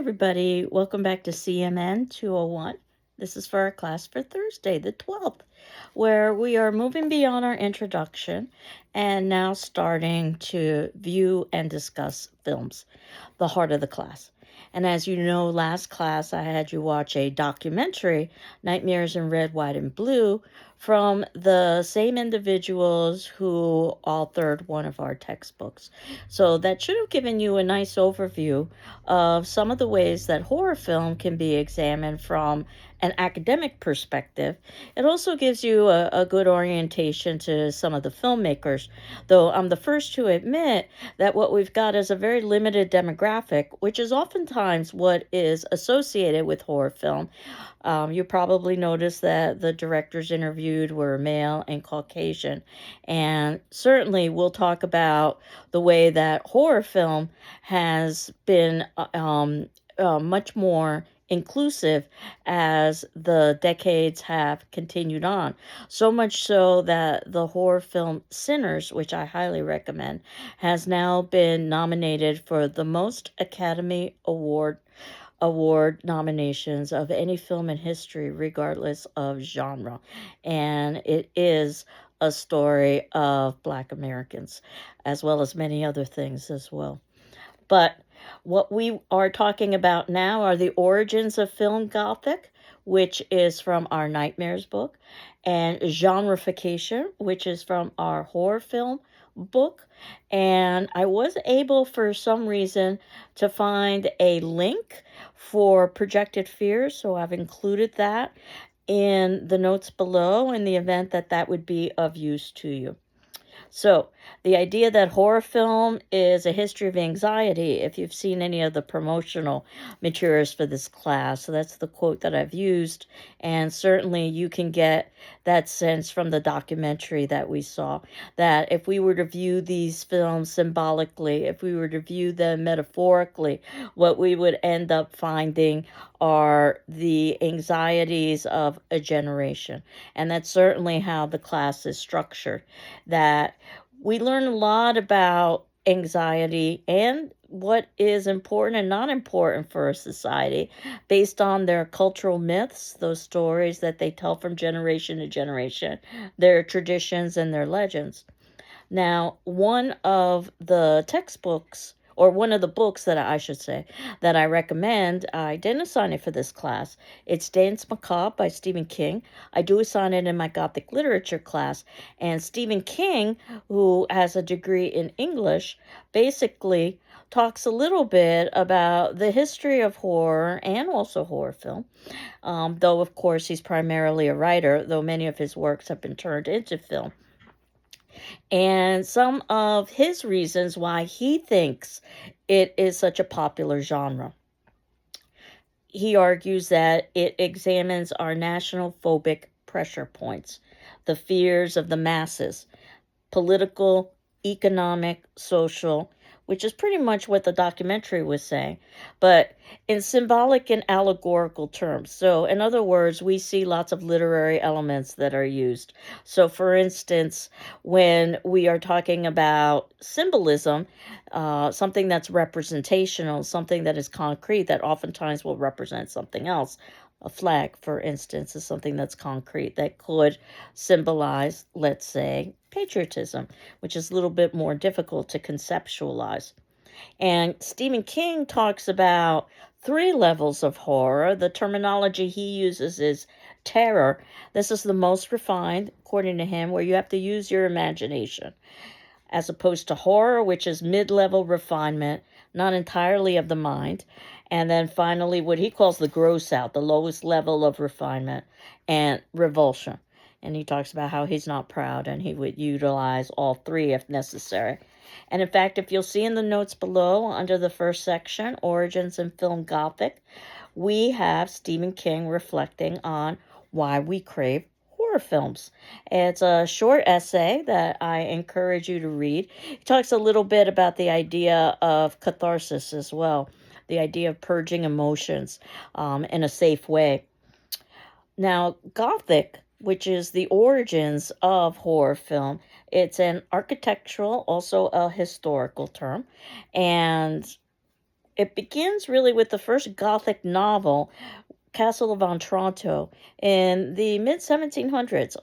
everybody. Welcome back to CMN 201. This is for our class for Thursday, the 12th, where we are moving beyond our introduction and now starting to view and discuss films, the heart of the class. And as you know, last class I had you watch a documentary, Nightmares in Red, White, and Blue, from the same individuals who authored one of our textbooks. So that should have given you a nice overview of some of the ways that horror film can be examined from an academic perspective. It also gives you a good orientation to some of the filmmakers, though I'm the first to admit that what we've got is a very limited demographic, which is oftentimes what is associated with horror film. You probably noticed that the directors interviewed were male and Caucasian. And certainly we'll talk about the way that horror film has been much more inclusive as the decades have continued on. So much so that the horror film Sinners, which I highly recommend, has now been nominated for the most Academy Award nominations of any film in history, regardless of genre. And it is a story of Black Americans, as well as many other things as well. But what we are talking about now are the origins of film Gothic, which is from our Nightmares book, and genreification, which is from our horror film book. And I was able, for some reason, to find a link for Projected Fears, so I've included that in the notes below in the event that that would be of use to you. So, the idea that horror film is a history of anxiety, if you've seen any of the promotional materials for this class, so that's the quote that I've used, and certainly you can get that sense from the documentary that we saw, that if we were to view these films symbolically, if we were to view them metaphorically, what we would end up finding are the anxieties of a generation. And that's certainly how the class is structured, that we learn a lot about anxiety and what is important and not important for a society based on their cultural myths, those stories that they tell from generation to generation, their traditions and their legends. Now, one of the textbooks, or one of the books that I should say, that I recommend, I didn't assign it for this class. It's Danse Macabre by Stephen King. I do assign it in my Gothic literature class. And Stephen King, who has a degree in English, basically talks a little bit about the history of horror and also horror film. Though, of course, he's primarily a writer, though many of his works have been turned into film. And some of his reasons why he thinks it is such a popular genre. He argues that it examines our national phobic pressure points, the fears of the masses, political, economic, social, which is pretty much what the documentary was saying, but in symbolic and allegorical terms. So, in other words, we see lots of literary elements that are used. So, for instance, when we are talking about symbolism, something that's representational, something that is concrete, that oftentimes will represent something else. A flag, for instance, is something that's concrete that could symbolize, let's say, patriotism, which is a little bit more difficult to conceptualize. And Stephen King talks about three levels of horror. The terminology he uses is terror. This is the most refined, according to him, where you have to use your imagination, as opposed to horror, which is mid-level refinement, not entirely of the mind. And then finally, what he calls the gross out, the lowest level of refinement, and revulsion. And he talks about how he's not proud and he would utilize all three if necessary. And in fact, if you'll see in the notes below, under the first section, Origins in Film Gothic, we have Stephen King reflecting on why we crave horror films. It's a short essay that I encourage you to read. He talks a little bit about the idea of catharsis as well, the idea of purging emotions in a safe way. Now, Gothic, which is the origins of horror film, it's an architectural, also a historical term, and It begins really with the first Gothic novel, Castle of Otranto, in the mid 1700s.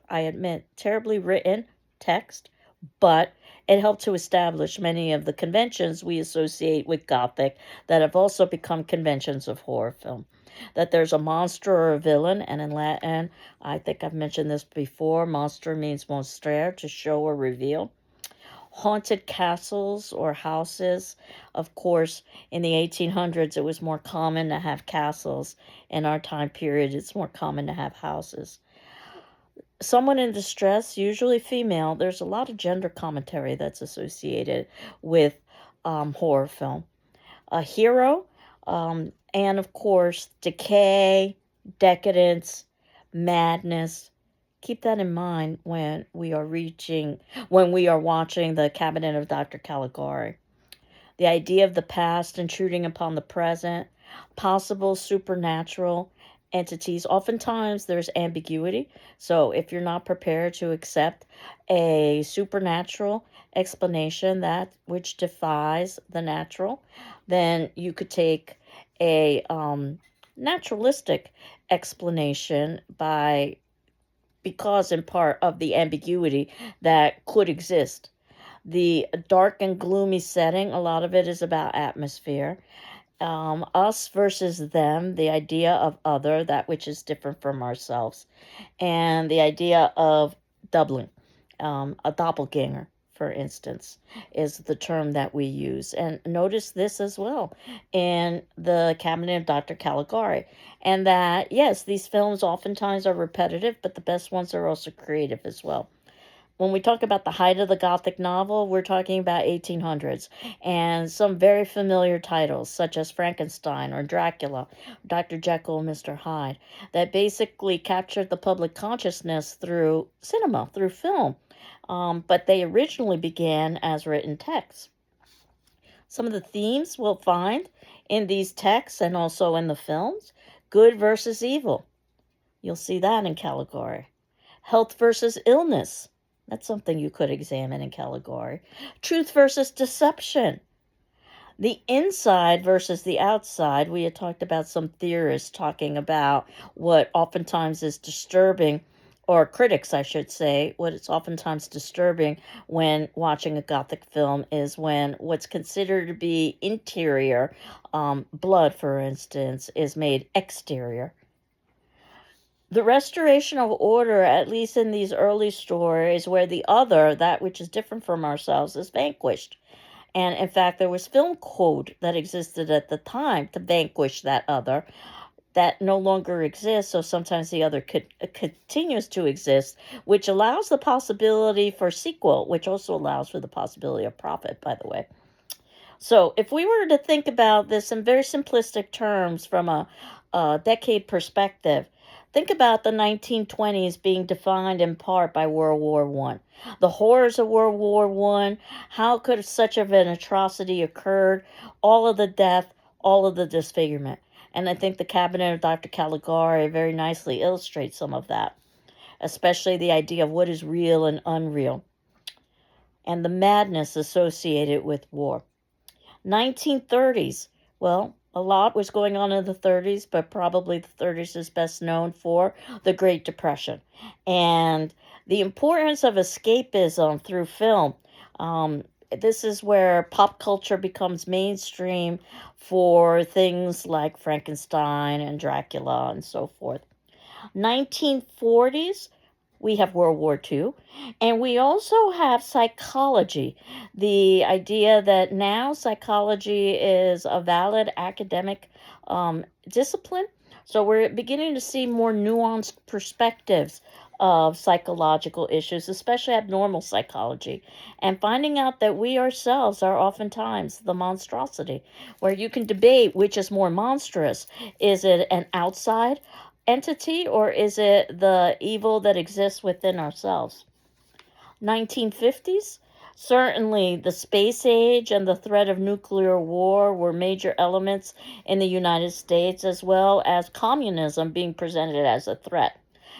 I admit, terribly written text, but it helped to establish many of the conventions we associate with Gothic that have also become conventions of horror film. That there's a monster or a villain, and in Latin, I think I've mentioned this before, monster means mostrare, to show or reveal. Haunted castles or houses. Of course, in the 1800s, it was more common to have castles. In our time period, it's more common to have houses. Someone in distress, usually female. There's a lot of gender commentary that's associated with horror film. A hero, and of course, decay, decadence, madness. Keep that in mind when we are watching The Cabinet of Dr. Caligari. The idea of the past intruding upon the present, possible supernatural entities. Oftentimes there's ambiguity. So if you're not prepared to accept a supernatural explanation, that which defies the natural, then you could take a naturalistic explanation because in part of the ambiguity that could exist. The dark and gloomy setting, a lot of it is about atmosphere. Us versus them, the idea of other, that which is different from ourselves, and the idea of doubling, a doppelganger, for instance, is the term that we use. And notice this as well in The Cabinet of Dr. Caligari. And that, yes, these films oftentimes are repetitive, but the best ones are also creative as well. When we talk about the height of the Gothic novel, we're talking about 1800s, and some very familiar titles such as Frankenstein or Dracula, Dr. Jekyll and Mr. Hyde, that basically captured the public consciousness through cinema, through film. But they originally began as written texts. Some of the themes we'll find in these texts and also in the films: good versus evil. You'll see that in Caligari. Health versus illness. That's something you could examine in Caligari. Truth versus deception. The inside versus the outside. We had talked about some theorists talking about what oftentimes is disturbing, or critics, I should say, what is oftentimes disturbing when watching a Gothic film is when what's considered to be interior, blood, for instance, is made exterior. The restoration of order, at least in these early stories, where the other, that which is different from ourselves, is vanquished. And in fact, there was film code that existed at the time to vanquish that other that no longer exists. So sometimes the other continues to exist, which allows the possibility for sequel, which also allows for the possibility of profit, by the way. So if we were to think about this in very simplistic terms from a decade perspective, think about the 1920s being defined in part by World War I. The horrors of World War I, how could such of an atrocity occurred, all of the death, all of the disfigurement. And I think The Cabinet of Dr. Caligari very nicely illustrates some of that, especially the idea of what is real and unreal, and the madness associated with war. 1930s, well, a lot was going on in the 30s, but probably the 30s is best known for the Great Depression and the importance of escapism through film. This is where pop culture becomes mainstream for things like Frankenstein and Dracula and so forth. 1940s, we have World War II, and we also have psychology. The idea that now psychology is a valid academic discipline. So we're beginning to see more nuanced perspectives of psychological issues, especially abnormal psychology, and finding out that we ourselves are oftentimes the monstrosity, where you can debate which is more monstrous. Is it an outside entity, or is it the evil that exists within ourselves? 1950s, certainly the space age and the threat of nuclear war were major elements in the United States, as well as communism being presented as a threat.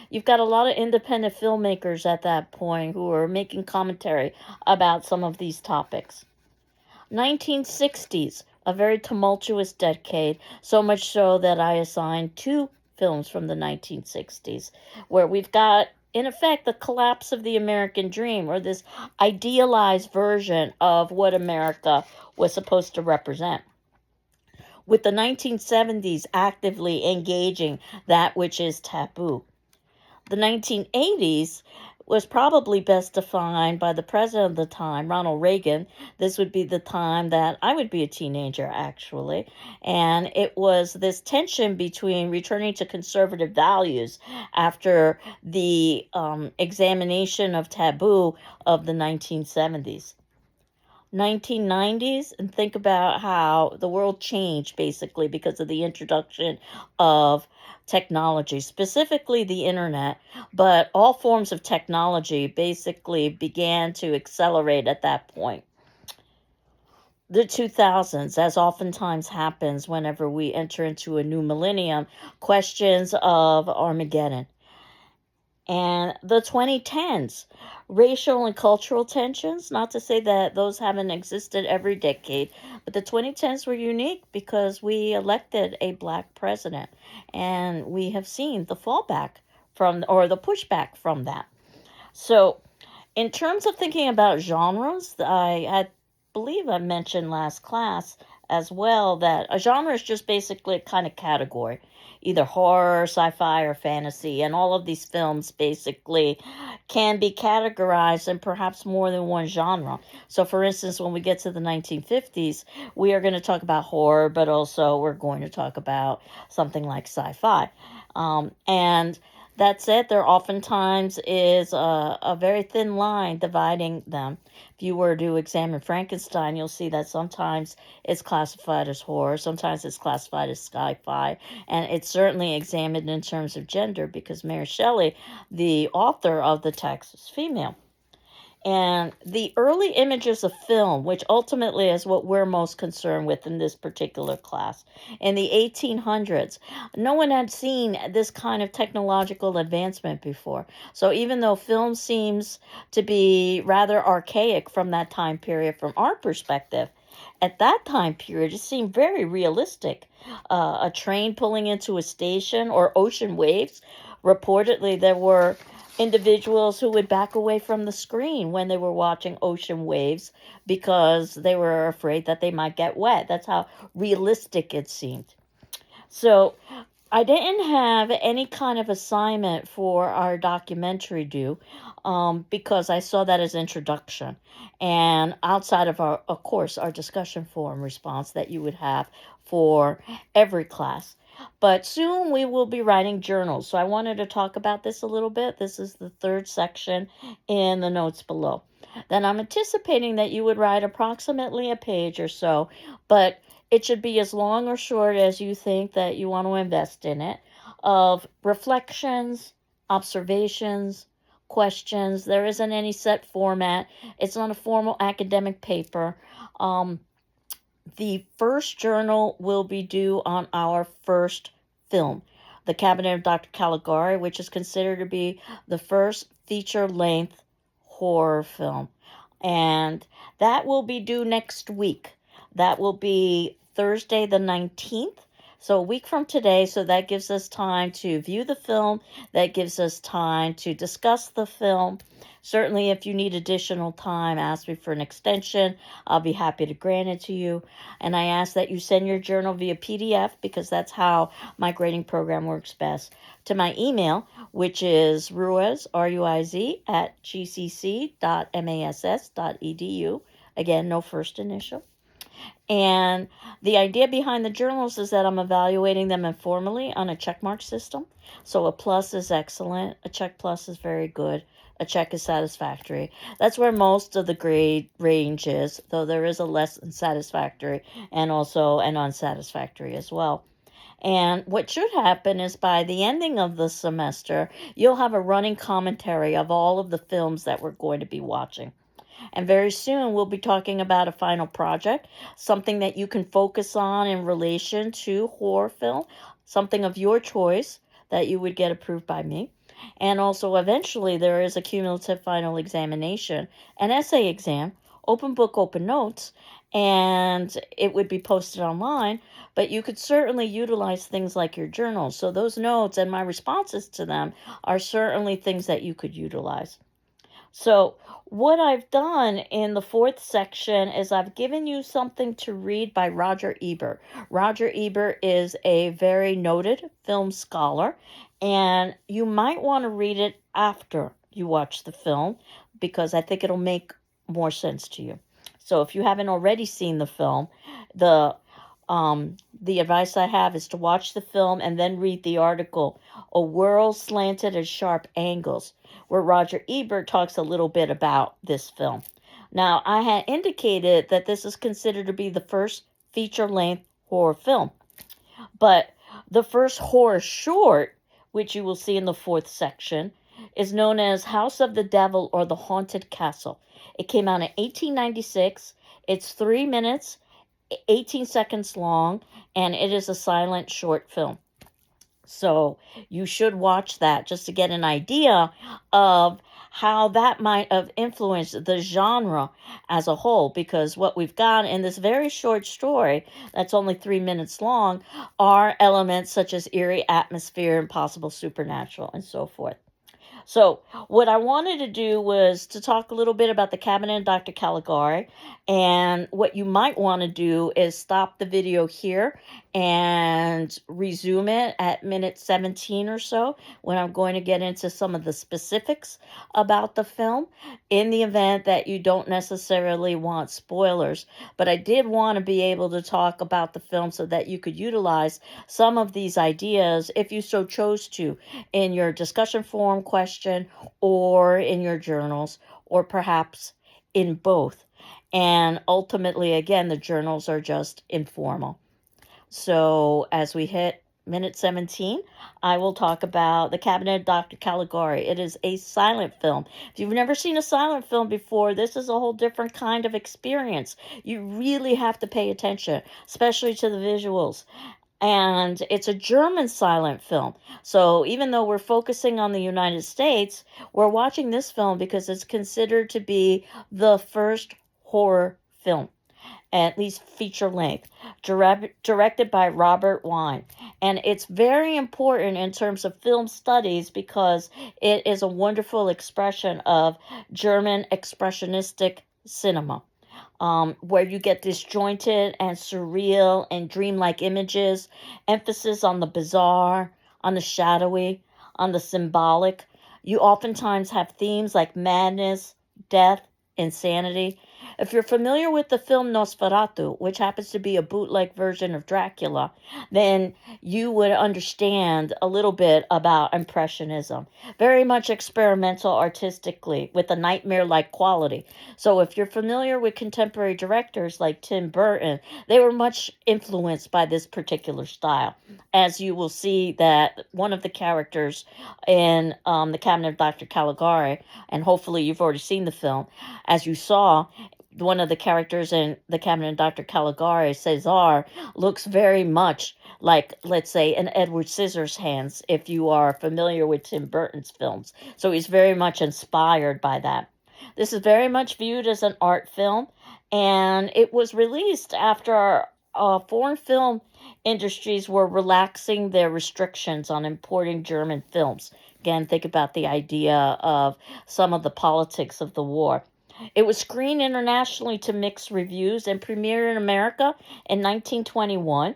You've got a lot of independent filmmakers at that point who are making commentary about some of these topics. 1960s, a very tumultuous decade, so much so that I assigned two films from the 1960s, where we've got, in effect, the collapse of the American dream, or this idealized version of what America was supposed to represent, with the 1970s actively engaging that which is taboo. The 1980s was probably best defined by the president of the time, Ronald Reagan. This would be the time that I would be a teenager, actually. And it was this tension between returning to conservative values after the examination of taboo of the 1970s. 1990s, and think about how the world changed basically because of the introduction of technology, specifically the internet, but all forms of technology basically began to accelerate at that point. The 2000s, as oftentimes happens whenever we enter into a new millennium, questions of Armageddon. And the 2010s, racial and cultural tensions, not to say that those haven't existed every decade, but the 2010s were unique because we elected a black president, and we have seen the fallback from, or the pushback from that. So in terms of thinking about genres, I believe I mentioned last class as well that a genre is just basically a kind of category, either horror, sci-fi, or fantasy, and all of these films basically can be categorized in perhaps more than one genre. So for instance, when we get to the 1950s, we are going to talk about horror, but also we're going to talk about something like sci-fi. And that said, there oftentimes is a very thin line dividing them. If you were to examine Frankenstein, you'll see that sometimes it's classified as horror, sometimes it's classified as sci-fi, and it's certainly examined in terms of gender because Mary Shelley, the author of the text, is female. And the early images of film, which ultimately is what we're most concerned with in this particular class, in the 1800s, no one had seen this kind of technological advancement before. So even though film seems to be rather archaic from that time period from our perspective, at that time period, it seemed very realistic. A train pulling into a station or ocean waves. Reportedly, there were individuals who would back away from the screen when they were watching ocean waves because they were afraid that they might get wet. That's how realistic it seemed. So I didn't have any kind of assignment for our documentary due because I saw that as introduction. And outside of our, of course, our discussion forum response that you would have for every class. But soon we will be writing journals. So I wanted to talk about this a little bit. This is the third section in the notes below. Then I'm anticipating that you would write approximately a page or so, but it should be as long or short as you think that you want to invest in it, of reflections, observations, questions. There isn't any set format. It's not a formal academic paper. The first journal will be due on our first film, The Cabinet of Dr. Caligari, which is considered to be the first feature-length horror film. And that will be due next week. That will be Thursday the 19th. So a week from today, so that gives us time to view the film. That gives us time to discuss the film. Certainly, if you need additional time, ask me for an extension. I'll be happy to grant it to you. And I ask that you send your journal via PDF because that's how my grading program works best, to my email, which is ruiz, R-U-I-Z, at gcc.mass.edu. Again, no first initial. And the idea behind the journals is that I'm evaluating them informally on a checkmark system. So a plus is excellent, a check plus is very good, a check is satisfactory. That's where most of the grade range is, though there is a less than satisfactory and also an unsatisfactory as well. And what should happen is by the ending of the semester, you'll have a running commentary of all of the films that we're going to be watching. And very soon we'll be talking about a final project, something that you can focus on in relation to horror film, something of your choice that you would get approved by me. And also eventually there is a cumulative final examination, an essay exam, open book, open notes, and it would be posted online, but you could certainly utilize things like your journals. So those notes and my responses to them are certainly things that you could utilize. So, what I've done in the fourth section is I've given you something to read by Roger Ebert. Roger Ebert is a very noted film scholar, and you might want to read it after you watch the film because I think it'll make more sense to you. So, if you haven't already seen the film, the the advice I have is to watch the film and then read the article, A World Slanted at Sharp Angles, where Roger Ebert talks a little bit about this film. Now, I had indicated that this is considered to be the first feature-length horror film, but the first horror short, which you will see in the fourth section, is known as House of the Devil or The Haunted Castle. It came out in 1896. It's 3 minutes 18 seconds long, and it is a silent short film. So you should watch that just to get an idea of how that might have influenced the genre as a whole, because what we've got in this very short story that's only 3 minutes long are elements such as eerie atmosphere, impossible supernatural, and so forth. So, what I wanted to do was to talk a little bit about the Cabinet of Dr. Caligari. And what you might want to do is stop the video here and resume it at minute 17 or so when I'm going to get into some of the specifics about the film in the event that you don't necessarily want spoilers. But I did want to be able to talk about the film so that you could utilize some of these ideas if you so chose to in your discussion forum question or in your journals, or perhaps in both. And ultimately, again, the journals are just informal. So as we hit minute 17, I will talk about The Cabinet of Dr. Caligari. It is a silent film. If you've never seen a silent film before, this is a whole different kind of experience. You really have to pay attention, especially to the visuals. And it's a German silent film. So even though we're focusing on the United States, we're watching this film because it's considered to be the first horror film, at least feature length, directed by Robert Wiene. And it's very important in terms of film studies because it is a wonderful expression of German expressionistic cinema. Where you get disjointed and surreal and dreamlike images, emphasis on the bizarre, on the shadowy, on the symbolic. You oftentimes have themes like madness, death, insanity. If you're familiar with the film Nosferatu, which happens to be a bootleg version of Dracula, then you would understand a little bit about Impressionism. Very much experimental artistically with a nightmare-like quality. So if you're familiar with contemporary directors like Tim Burton, they were much influenced by this particular style. As you will see that one of the characters in The Cabinet of Dr. Caligari, and hopefully you've already seen the film, as you saw, one of the characters in The Cabinet of Dr. Caligari, Cesar, looks very much like, let's say, an Edward Scissorhands, if you are familiar with Tim Burton's films. So he's very much inspired by that. This is very much viewed as an art film, and it was released after foreign film industries were relaxing their restrictions on importing German films. Again, think about the idea of some of the politics of the war. It was screened internationally to mixed reviews and premiered in America in 1921.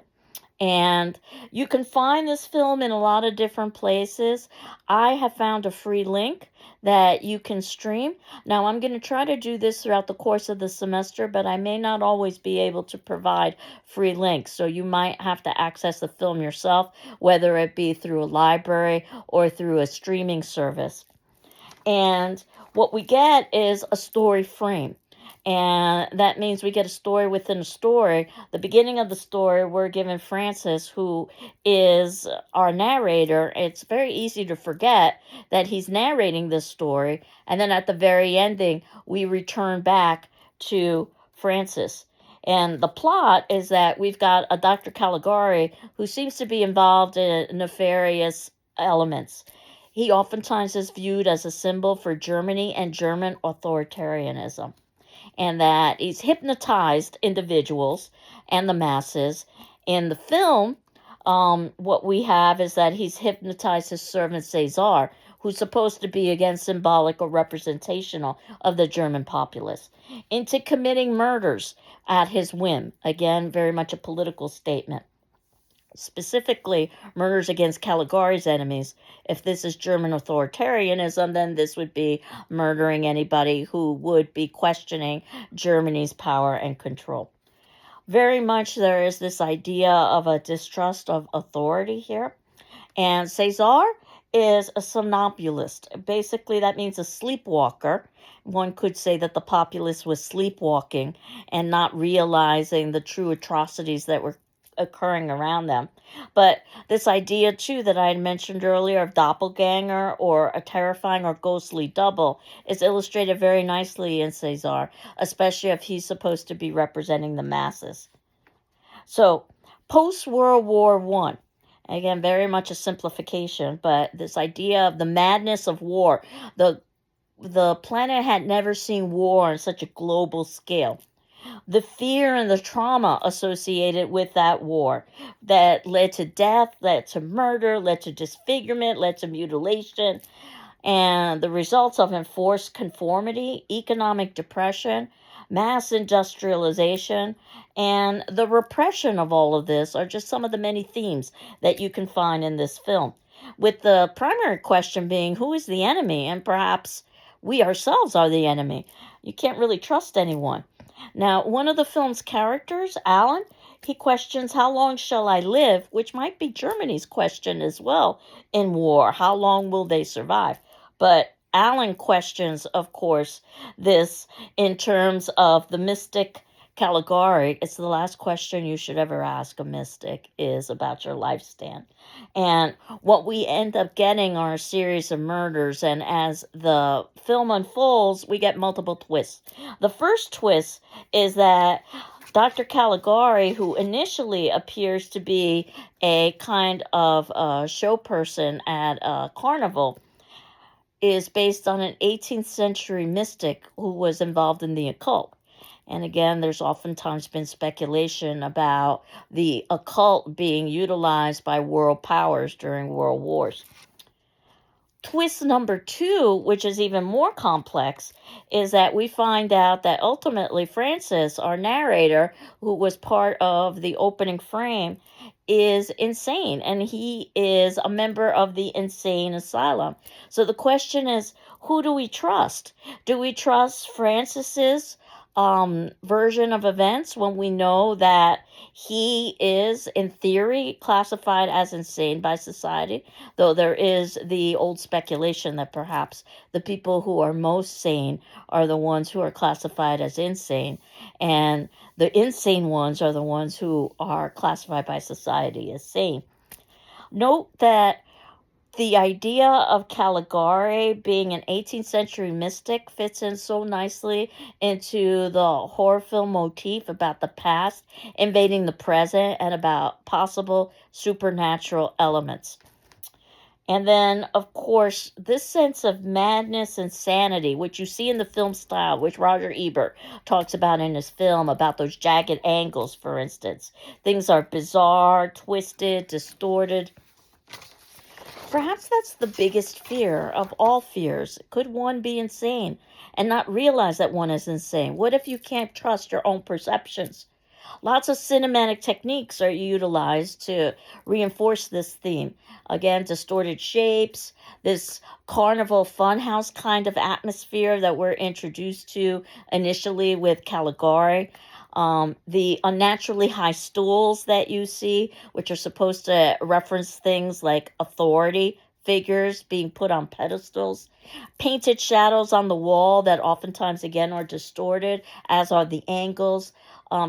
And you can find this film in a lot of different places. I have found a free link that you can stream. Now, I'm going to try to do this throughout the course of the semester, but I may not always be able to provide free links. So you might have to access the film yourself, whether it be through a library or through a streaming service. And what we get is a story frame. And that means we get a story within a story. The beginning of the story, we're given Francis, who is our narrator. It's very easy to forget that he's narrating this story. And then at the very ending, we return back to Francis. And the plot is that we've got a Dr. Caligari who seems to be involved in nefarious elements. He oftentimes is viewed as a symbol for Germany and German authoritarianism. and that he's hypnotized individuals and the masses. In the film, what we have is that he's hypnotized his servant Caesar, who's supposed to be, again, symbolic or representational of the German populace, into committing murders at his whim. Again, very much a political statement. Specifically, murders against Caligari's enemies. If this is German authoritarianism, then this would be murdering anybody who would be questioning Germany's power and control. Very much there is this idea of a distrust of authority here. And Caesar is a somnambulist. Basically, that means a sleepwalker. One could say that the populace was sleepwalking and not realizing the true atrocities that were occurring around them. But this idea, too, that I had mentioned earlier of doppelganger or a terrifying or ghostly double is illustrated very nicely in Caesar, especially if he's supposed to be representing the masses. So, post-World War I, again, very much a simplification, but this idea of the madness of war, the planet had never seen war on such a global scale. The fear and the trauma associated with that war that led to death, led to murder, led to disfigurement, led to mutilation, and the results of enforced conformity, economic depression, mass industrialization, and the repression of all of this are just some of the many themes that you can find in this film. With the primary question being, who is the enemy? And perhaps we ourselves are the enemy. You can't really trust anyone. Now, one of the film's characters, Alan, he questions, how long shall I live? Which might be Germany's question as well in war. How long will they survive? But Alan questions, of course, this in terms of the mystic Caligari. It's the last question you should ever ask a mystic is about your lifespan. And what we end up getting are a series of murders. And as the film unfolds, we get multiple twists. The first twist is that Dr. Caligari, who initially appears to be a kind of show person at a carnival, is based on an 18th century mystic who was involved in the occult. And again, there's oftentimes been speculation about the occult being utilized by world powers during world wars. Twist number 2, which is even more complex, is that we find out that ultimately Francis, our narrator, who was part of the opening frame, is insane, and he is a member of the insane asylum. So the question is, who do we trust? Do we trust Francis's version of events when we know that he is, in theory, classified as insane by society, though there is the old speculation that perhaps the people who are most sane are the ones who are classified as insane, and the insane ones are the ones who are classified by society as sane. Note that the idea of Caligari being an 18th century mystic fits in so nicely into the horror film motif about the past invading the present and about possible supernatural elements. And then, of course, this sense of madness and sanity, which you see in the film style, which Roger Ebert talks about in his film, about those jagged angles, for instance. Things are bizarre, twisted, distorted. Perhaps that's the biggest fear of all fears. Could one be insane and not realize that one is insane? What if you can't trust your own perceptions? Lots of cinematic techniques are utilized to reinforce this theme. Again, distorted shapes, this carnival funhouse kind of atmosphere that we're introduced to initially with Caligari. The unnaturally high stools that you see, which are supposed to reference things like authority figures being put on pedestals, painted shadows on the wall that oftentimes, again, are distorted, as are the angles,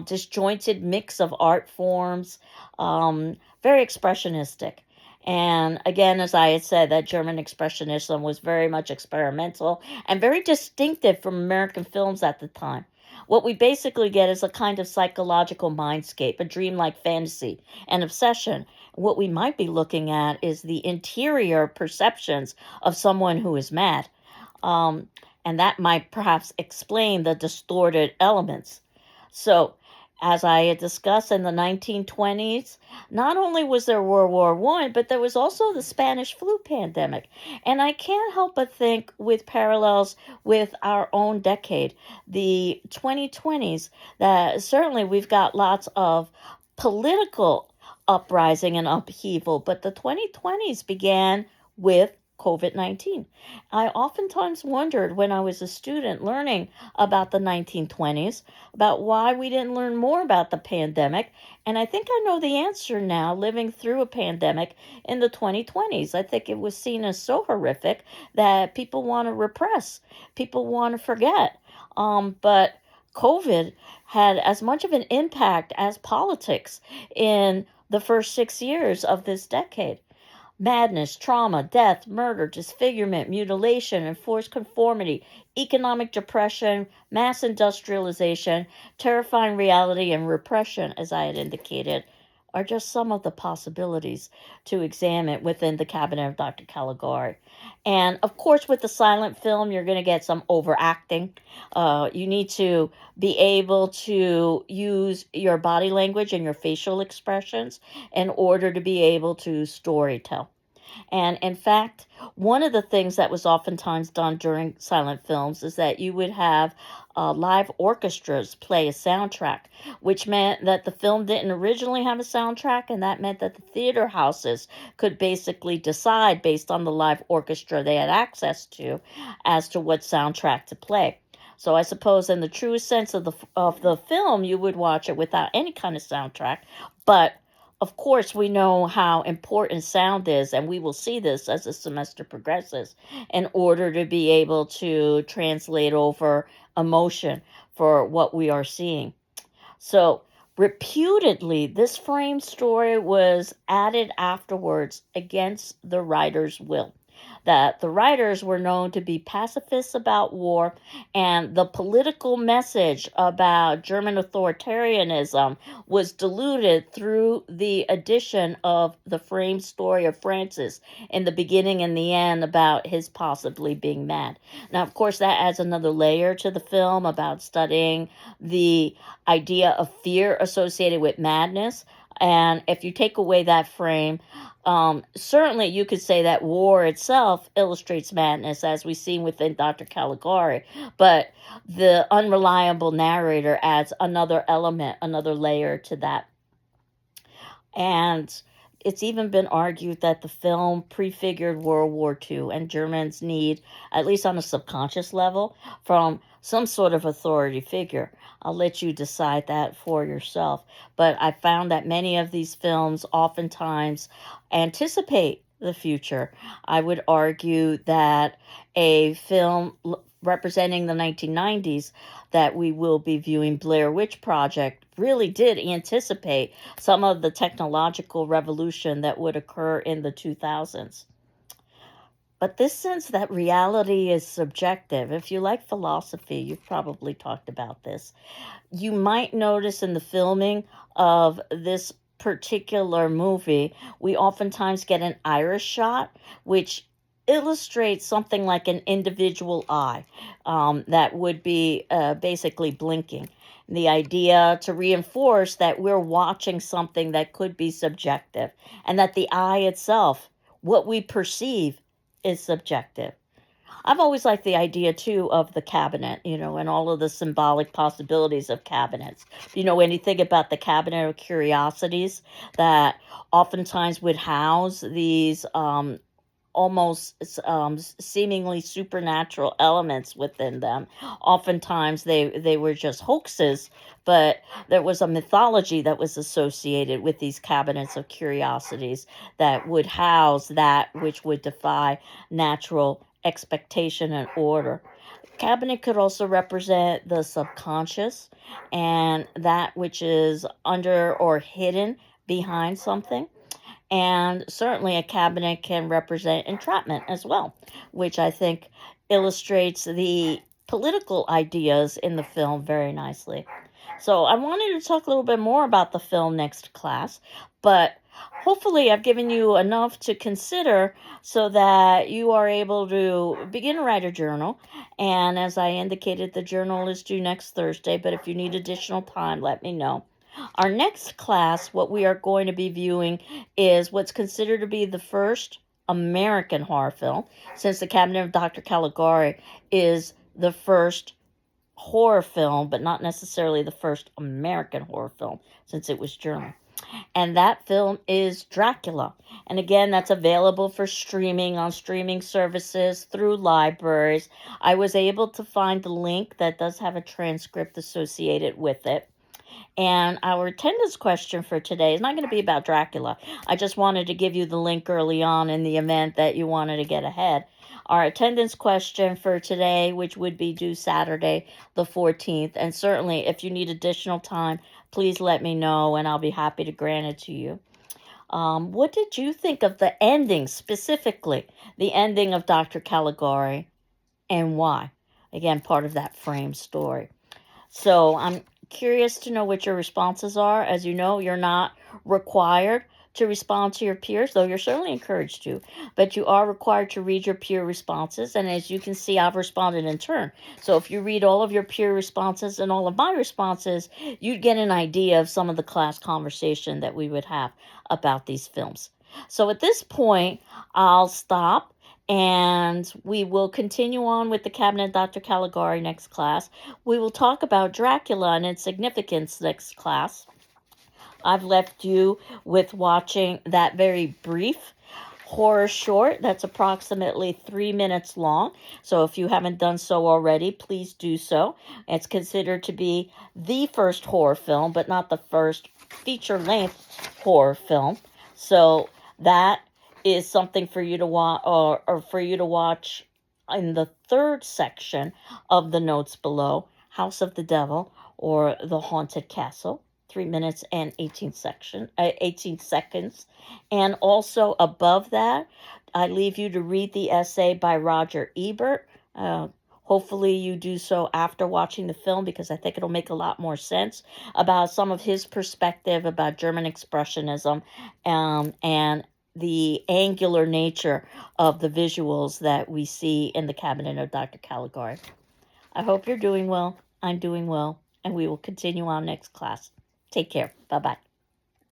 disjointed mix of art forms, very expressionistic. And again, as I had said, that German expressionism was very much experimental and very distinctive from American films at the time. What we basically get is a kind of psychological mindscape, a dreamlike fantasy, an obsession. What we might be looking at is the interior perceptions of someone who is mad. and that might perhaps explain the distorted elements. So, as I had discussed in the 1920s, not only was there World War I, but there was also the Spanish flu pandemic. And I can't help but think with parallels with our own decade, the 2020s, that certainly we've got lots of political uprising and upheaval, but the 2020s began with COVID 19. I oftentimes wondered when I was a student learning about the 1920s about why we didn't learn more about the pandemic. And I think I know the answer now, living through a pandemic in the 2020s. I think it was seen as so horrific that people want to repress, people want to forget. But COVID had as much of an impact as politics in the first 6 years of this decade. Madness, trauma, death, murder, disfigurement, mutilation, enforced conformity, economic depression, mass industrialization, terrifying reality, and repression, as I had indicated, are just some of the possibilities to examine within the cabinet of Dr. Caligari. And of course, with the silent film, you're going to get some overacting. You need to be able to use your body language and your facial expressions in order to be able to storytell. And in fact, one of the things that was oftentimes done during silent films is that you would have live orchestras play a soundtrack, which meant that the film didn't originally have a soundtrack, and that meant that the theater houses could basically decide based on the live orchestra they had access to as to what soundtrack to play. So I suppose in the truest sense of the film, you would watch it without any kind of soundtrack, but of course, we know how important sound is, and we will see this as the semester progresses in order to be able to translate over emotion for what we are seeing. So, reputedly, this frame story was added afterwards against the writer's will. That the writers were known to be pacifists about war, and the political message about German authoritarianism was diluted through the addition of the frame story of Francis in the beginning and the end about his possibly being mad. Now, of course, that adds another layer to the film about studying the idea of fear associated with madness. And if you take away that frame, certainly you could say that war itself illustrates madness, as we've seen within Dr. Caligari, but the unreliable narrator adds another element, another layer to that. And it's even been argued that the film prefigured World War II and Germans' need, at least on a subconscious level, from some sort of authority figure. I'll let you decide that for yourself. But I found that many of these films oftentimes anticipate the future. I would argue that a film representing the 1990s that we will be viewing, Blair Witch Project, really did anticipate some of the technological revolution that would occur in the 2000s. But this sense that reality is subjective, if you like philosophy, you've probably talked about this. You might notice in the filming of this particular movie, we oftentimes get an iris shot, which illustrates something like an individual eye that would be basically blinking. The idea to reinforce that we're watching something that could be subjective and that the eye itself, what we perceive, is subjective. I've always liked the idea too of the cabinet, and all of the symbolic possibilities of cabinets. If you know anything about the cabinet of curiosities, that oftentimes would house these almost seemingly supernatural elements within them. Oftentimes they were just hoaxes, but there was a mythology that was associated with these cabinets of curiosities that would house that which would defy natural expectation and order. Cabinet could also represent the subconscious and that which is under or hidden behind something. And certainly a cabinet can represent entrapment as well, which I think illustrates the political ideas in the film very nicely. So I wanted to talk a little bit more about the film next class, but hopefully I've given you enough to consider so that you are able to begin to write a journal. And as I indicated, the journal is due next Thursday, but if you need additional time, let me know. Our next class, what we are going to be viewing is what's considered to be the first American horror film, since The Cabinet of Dr. Caligari is the first horror film, but not necessarily the first American horror film, since it was German. And that film is Dracula. And again, that's available for streaming on streaming services through libraries. I was able to find the link that does have a transcript associated with it. And our attendance question for today is not going to be about Dracula. I just wanted to give you the link early on in the event that you wanted to get ahead. Our attendance question for today, which would be due Saturday the 14th, and certainly if you need additional time, please let me know and I'll be happy to grant it to you. What did you think of the ending specifically? The ending of Dr. Caligari, and why? Again, part of that frame story. So I'm curious to know what your responses are. As you know, you're not required to respond to your peers, though you're certainly encouraged to, but you are required to read your peer responses. And as you can see, I've responded in turn. So if you read all of your peer responses and all of my responses, you'd get an idea of some of the class conversation that we would have about these films. So at this point, I'll stop and we will continue on with the Cabinet of Dr. Caligari next class. We will talk about Dracula and its significance next class. I've left you with watching that very brief horror short that's approximately 3 minutes long. So if you haven't done so already, please do so. It's considered to be the first horror film, but not the first feature-length horror film. So that is something for you to watch, or for you to watch in the third section of the notes below, House of the Devil or The Haunted Castle. 3 minutes and 18 seconds. And also above that, I leave you to read the essay by Roger Ebert. Hopefully you do so after watching the film, because I think it'll make a lot more sense about some of his perspective about German Expressionism and the angular nature of the visuals that we see in the Cabinet of Dr. Caligari. I hope you're doing well. I'm doing well. And we will continue on next class. Take care. Bye-bye.